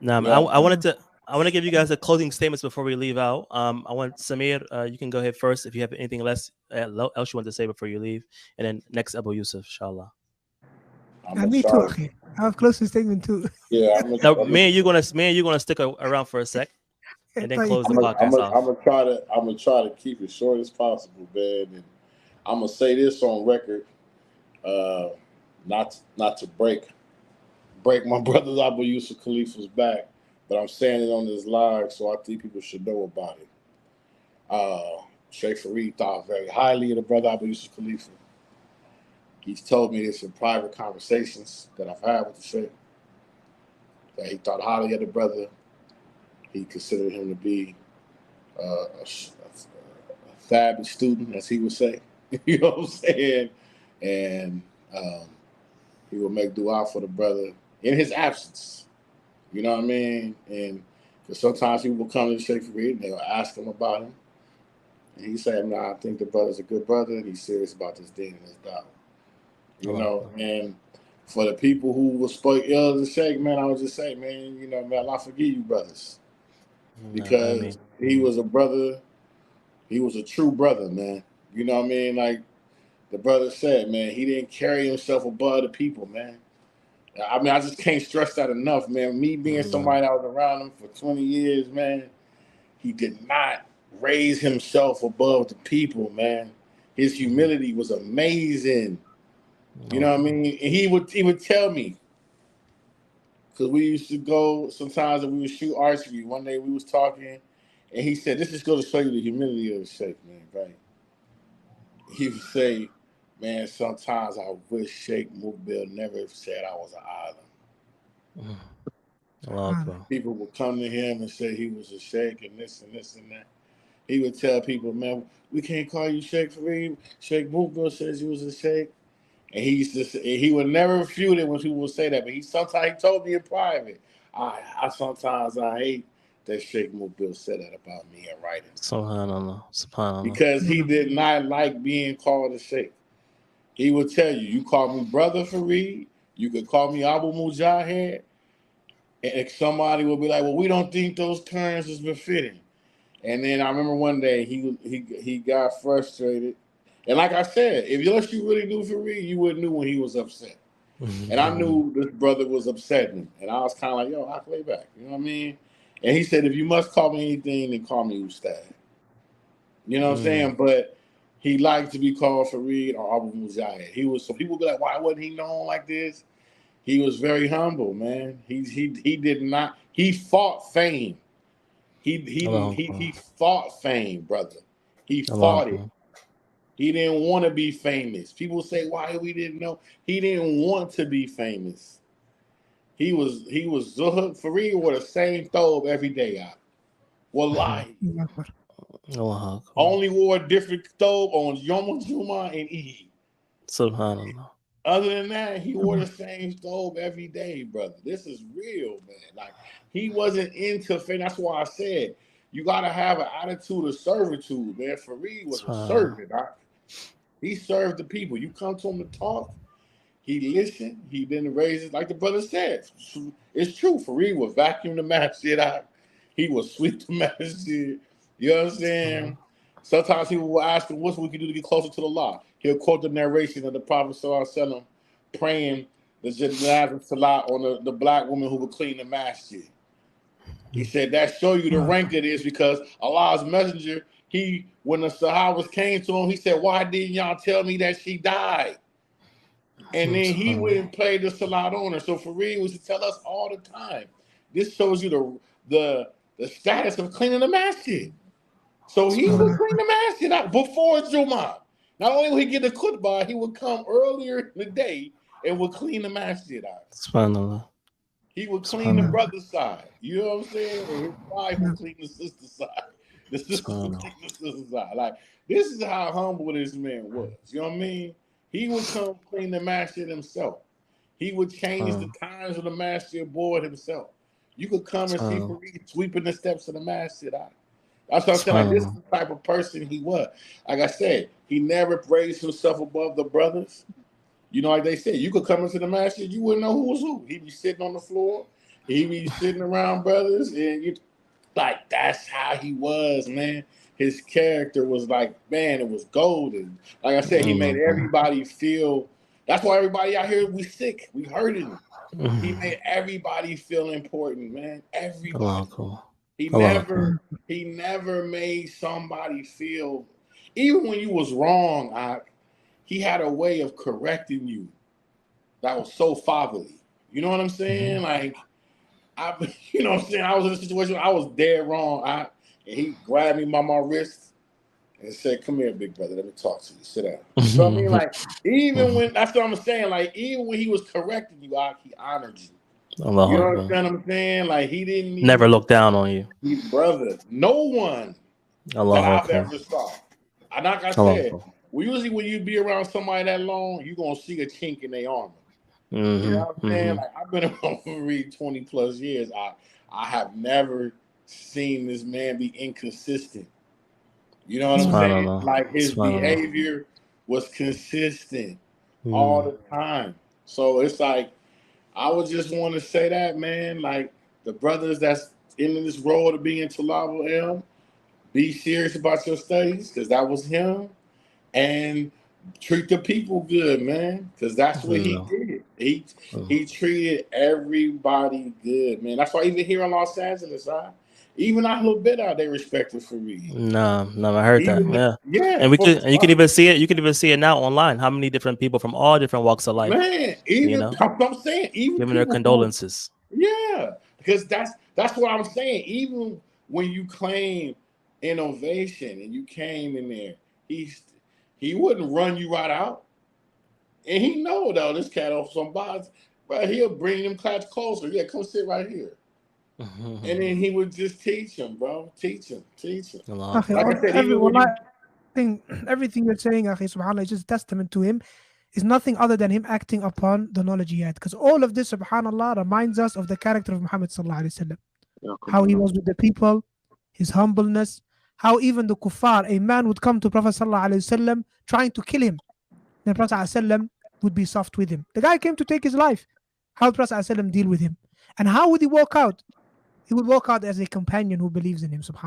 I want to give you guys a closing statements before we leave out. I want Samir, you can go ahead first if you have anything else you want to say before you leave, and then next Abu Yusuf, inshallah. Me too, okay. I have closing statement too. Yeah, Now, me and you gonna stick around for a sec, and then close the podcast off. I'm gonna try to keep it short as possible, man. And I'm gonna say this on record, not to break my brother Abu Yusuf Khalifa's back, but I'm saying it on this live, so I think people should know about it. Shaykh Fareed thought very highly of the brother Abu Yusuf Khalifa. He's told me this in private conversations that I've had with the Shaykh, that he thought highly of the brother. He considered him to be a fabulous student, as he would say. You know what I'm saying? And he would make dua for the brother in his absence. You know what I mean? And sometimes people will come to Shaykh Fareed and they'll ask him about him. And he said, "No, I think the brother's a good brother and he's serious about this deen and his dawah." You know, and for the people who will spoke ill of the Shaykh, man, I would just say, man, you know, man, Allah forgive you brothers. Because he was a brother, he was a true brother, man. You know what I mean? Like the brother said, man, he didn't carry himself above the people, man. I mean, I just can't stress that enough, man. Me being somebody that was around him for 20 years, man, he did not raise himself above the people, man. His humility was amazing. You know what I mean? And he would tell me, because we used to go sometimes and we would shoot archery. One day we was talking, and he said, "This is going to show you the humility of the Shaykh, man." Right? He would say, "Man, sometimes I wish Shaykh Muqbil never said I was an island." People would come to him and say he was a Shaykh and this and this and that. He would tell people, "Man, we can't call you Shaykh Fareed. Shaykh Muqbil says you was a Shaykh." And he would never refute it when people would say that. But sometimes he told me in private, I sometimes hate that Shaykh Muqbil said that about me in writing. Subhanallah. Because he did not like being called a Shaykh. He would tell you call me Brother Fareed, you could call me Abu Mujahid, and somebody would be like, "Well, we don't think those terms is befitting." And then I remember one day he got frustrated. And like I said, if you really knew Fareed, you would know when he was upset. And I knew this brother was upsetting him. And I was kind of like, "Yo, I'll play back." You know what I mean? And he said, "If you must call me anything, then call me Ustad." You know what I'm saying? But he liked to be called Fareed or Abu Mujahid. So people be like, "Why wasn't he known like this?" He was very humble, man. He did not. He fought fame. He fought fame, brother. He fought it. He didn't want to be famous. People say, "Why we didn't know?" He didn't want to be famous. He was Zuhud. Fareed wore the same thobe every day out. Wallahi. Only wore a different thobe on Yom Juma and Eid. Subhanallah. Other than that, he wore the same thobe every day, brother. This is real, man. Like, he wasn't into fame. That's why I said you gotta have an attitude of servitude, man. Fareed was a servant. He served the people. You come to him to talk, he listened. He didn't raise it like the brother said. It's true. Fareed would vacuum the masjid out. He would sweep the masjid. You know what I'm saying? Sometimes people will ask him, "What we can do to get closer to the law?" He'll quote the narration of the Prophet Sallallahu Alaihi Wasallam praying the Janazah Salat on the black woman who would clean the masjid. He said that show you the rank it is, because Allah's messenger, when the Sahabas came to him, he said, "Why didn't y'all tell me that she died?" And then he went and played the Salat on her. So Fareed was to tell us all the time. This shows you the status of cleaning the masjid. So he would clean the masjid out before Jummah. Not only would he get the khutbah, he would come earlier in the day and would clean the masjid out. Subhanallah. He would clean the brother's side. You know what I'm saying? And his wife would clean the sister's side. The sister would clean the sister's side. Like, this is how humble this man was. You know what I mean? He would come clean the masjid himself. He would change the times of the masjid board himself. You could come and see Fareed sweeping the steps of the masjid out. That's what I'm saying. Like, this is the type of person he was. Like I said, he never raised himself above the brothers. You know, like they said, you could come into the masjid, you wouldn't know who was who. He'd be sitting on the floor, he be sitting around brothers, and you like that's how he was, man. His character was like, man, it was golden. Like I said, he made everybody feel. That's why everybody out here we sick, we hurting. He made everybody feel important, man. Everybody. He never made somebody feel. Even when you was wrong, he had a way of correcting you. That was so fatherly. You know what I'm saying? Like, you know what I'm saying? I was in a situation I was dead wrong. And he grabbed me by my wrist and said, "Come here, big brother. Let me talk to you. Sit down." You know what I mean? Like, even when that's what I'm saying. Like, even when he was correcting you, he honored you. You know what I'm saying? Like, he didn't never look down on you. Brother, no one that I've ever saw. Like I said, usually when you be around somebody that long, you're gonna see a chink in their armor. You know what I'm saying? Like, I've been around Fareed 20 plus years. I have never seen this man be inconsistent. You know what I'm saying? Like, his behavior was consistent all the time. So it's like, I would just want to say that, man. Like, the brothers that's in this role to be in Talab M, be serious about your studies, because that was him, and treat the people good, man, because that's what he did. He treated everybody good, man. That's why even here in Los Angeles, even our little bit out, they respected Fareed. No, I heard that. Yeah. And you can even see it. You can even see it now online. How many different people from all different walks of life, man. Even I'm saying, even giving their condolences. Because that's what I'm saying. Even when you claim innovation and you came in there, he wouldn't run you right out. And he know though, this cat off some bodies, but he'll bring them cats closer. Yeah, come sit right here. And then he would just teach him, bro. Teach him. Like I said, everything you're saying, Akhi, subhanAllah, is just testament to him. Is nothing other than him acting upon the knowledge he had. Because all of this, subhanAllah, reminds us of the character of Muhammad sallallahu alaihi wasallam. How he was with the people, his humbleness, how even the kuffar, a man would come to Prophet sallallahu alaihi wasallam trying to kill him. The Prophet ﷺ would be soft with him. The guy came to take his life. How would Prophet ﷺ deal with him? And how would he walk out? He would walk out as a companion who believes in him, subhanAllah.